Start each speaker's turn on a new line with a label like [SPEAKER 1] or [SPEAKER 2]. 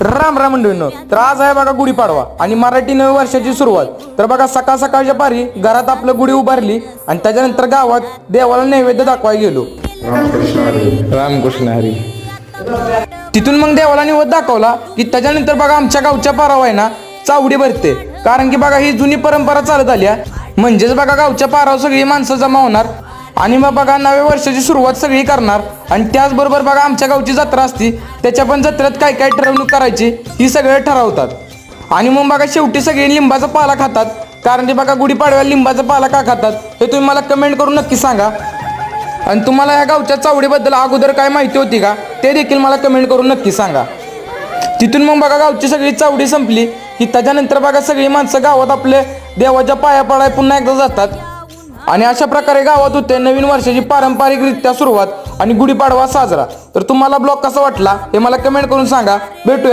[SPEAKER 1] राम राम मंडळींनो, तर आज आहे बघा गुढीपाडवा आणि मराठी नवीन वर्षाची सुरुवात. तर बघा सकाळ सकाळच्या पारी घरात आपलं गुढी उभारली आणि त्याच्यानंतर गावात देवाला नैवेद्य दाखवायला गेलो. रामकृष्ण हरी. तिथून मग देवाला नैवेद्य दाखवला की त्याच्यानंतर बघा आमच्या गावच्या पाराव आहे ना चावडी भरते. कारण की बघा ही जुनी परंपरा चालत आली आहे. म्हणजेच बघा गावच्या पारावर सगळी माणसं जमा होणार आणि मग बघा नव्या वर्षाची सुरुवात सगळी करणार. आणि त्याचबरोबर बघा आमच्या गावची जत्रा असती, त्याच्या पण जत्रेत काय काय ठरवणूक करायची ही सगळे ठरवतात. आणि मग बघा शेवटी सगळे लिंबाचा पाला खातात. कारण की बघा गुढीपाडव्याला लिंबाचा पाला का खातात हे तुम्ही मला कमेंट करून नक्की सांगा. आणि तुम्हाला या गावच्या चावडीबद्दल अगोदर काय माहिती होती का ते देखील मला कमेंट करून नक्की सांगा. तिथून मग बघा गावची सगळी चावडी संपली की त्याच्यानंतर बघा सगळी माणसं गावात आपले देवाच्या पाया पडाय पुन्हा एकदा जातात. आणि अशा प्रकारे गावात होते नवीन वर्षाची पारंपरिकरित्या सुरुवात आणि गुढीपाडवा साजरा. तर तुम्हाला ब्लॉग कसा वाटला हे मला कमेंट करून सांगा. भेटूया